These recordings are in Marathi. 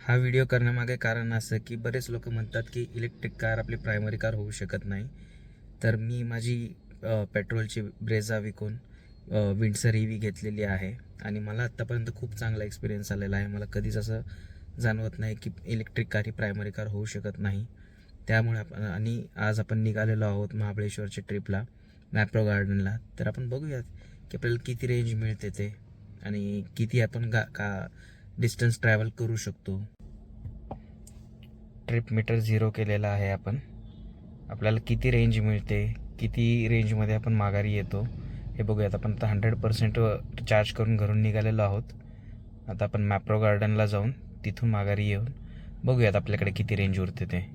हा व्हिडिओ करण्यामागे कारण असं की बरेच लोक म्हणतात की इलेक्ट्रिक कार आपली प्रायमरी कार होऊ शकत नाही. तर मी माझी पेट्रोलची ब्रेझा विकून विंडसर EV घेतलेली आहे आणि मला आत्तापर्यंत खूप चांगला एक्सपिरियन्स आलेला आहे. मला कधीच असं जाणवत नाही की इलेक्ट्रिक कार ही प्रायमरी कार होऊ शकत नाही. त्यामुळे आज आपण निघालेलो आहोत महाबळेश्वरच्या ट्रिपला, मॅप्रो गार्डनला. तर आपण बघूयात की आपल्याला किती रेंज मिळते ते आणि किती आपण का डिस्टन्स ट्रॅव्हल करू शकतो. ट्रिप मीटर 0 केलेला आहे आपण. आपल्याला किती रेंज मिळते, किती रेंजमध्ये आपण माघारी येतो हे बघूयात. आपण आता 100% चार्ज करून घरून निघालेलो आहोत. आता आपण मॅप्रो गार्डनला जाऊन तिथून माघारी येऊन बघूयात आपल्याकडे किती रेंज उरते ते.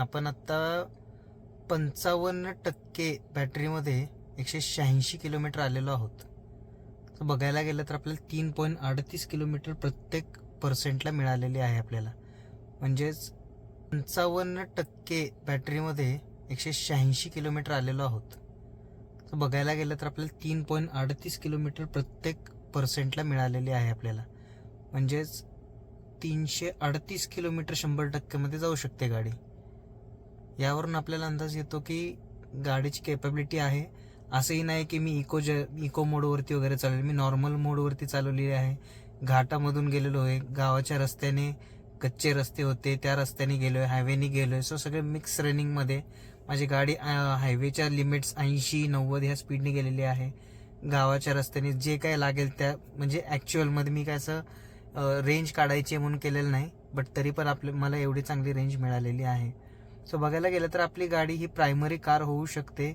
आपण आत्ता 55% बॅटरीमध्ये 186 किलोमीटर आलेलो आहोत. तर बघायला गेलं तर आपल्याला 3.38 किलोमीटर प्रत्येक पर्सेंटला मिळालेली आहे आपल्याला. म्हणजेच 55% बॅटरीमध्ये 186 किलोमीटर आलेलो आहोत. तर बघायला गेलं तर आपल्याला 3.38 किलोमीटर प्रत्येक पर्सेंटला मिळालेली आहे आपल्याला. म्हणजेच 338 किलोमीटर 100%मध्ये जाऊ शकते गाडी. यावरून आपल्याला अंदाज येतो की गाडीची कॅपॅबिलिटी आहे. असंही नाही की मी इको मोडवरती वगैरे चालवली, मी नॉर्मल मोडवरती चालवलेली आहे. घाटामधून गेलेलो आहे, गावाच्या रस्त्याने, कच्चे रस्ते होते त्या रस्त्याने गेलो आहे, हायवेने गेलो आहे. सो सगळे मिक्स रनिंगमध्ये माझी गाडी हायवेच्या लिमिट्स 80-90 ह्या स्पीडने गेलेली आहे. गावाच्या रस्त्याने जे काय लागेल त्या, म्हणजे ॲक्च्युअलमध्ये मी काय असं रेंज काढायची म्हणून केलेलं नाही, बट तरी पण मला एवढी चांगली रेंज मिळालेली आहे. सो बघायला गेलं तर आपली गाडी ही प्रायमरी कार होऊ शकते.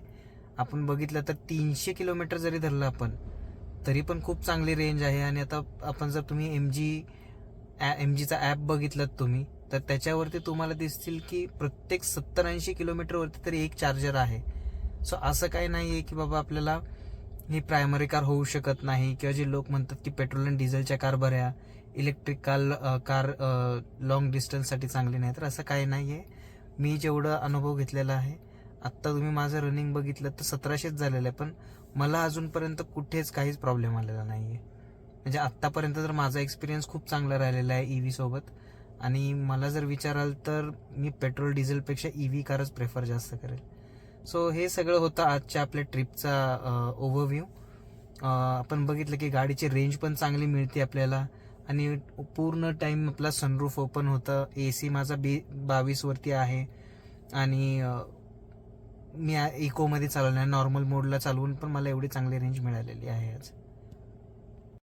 आपण बघितलं तर 300 किलोमीटर जरी धरलं आपण तरी पण खूप चांगली रेंज आहे. आणि आता आपण जर तुम्ही MGचा ॲप बघितलं तुम्ही तर त्याच्यावरती तुम्हाला दिसतील की प्रत्येक 70-80 किलोमीटरवरती तरी एक चार्जर आहे. सो असं काही नाही आहे की बाबा आपल्याला ही प्रायमरी कार होऊ शकत नाही, किंवा जे लोक म्हणतात की पेट्रोल आणि डिझेलच्या कार बऱ्या, इलेक्ट्रिक कार लॉंग डिस्टन्ससाठी चांगली नाही. तर असं काही नाही आहे. मी जेवढं अनुभव घेतलेला आहे, आत्ता तुम्ही माझं रनिंग बघितलं तर 1700च झालेलं आहे, पण मला अजूनपर्यंत कुठेच काहीच प्रॉब्लेम आलेला नाही आहे. म्हणजे आत्तापर्यंत तर माझा एक्सपिरियन्स खूप चांगला राहिलेला आहे EV सोबत. आणि मला जर विचाराल तर मी पेट्रोल डिझेलपेक्षा EV कारच प्रेफर जास्त करेल. सो हे सगळं होतं आजच्या आपल्या ट्रिपचा ओव्हरव्ह्यू. आपण बघितलं की गाडीची रेंज पण चांगली मिळते आपल्याला, आणि पूर्ण टाईम आपला सनरूफ ओपन होतं. AC माझा 22 आहे. आणि मी इकोमध्ये चालवलं, नॉर्मल मोडला चालवून पण मला एवढी चांगली रेंज मिळालेली आहे आज.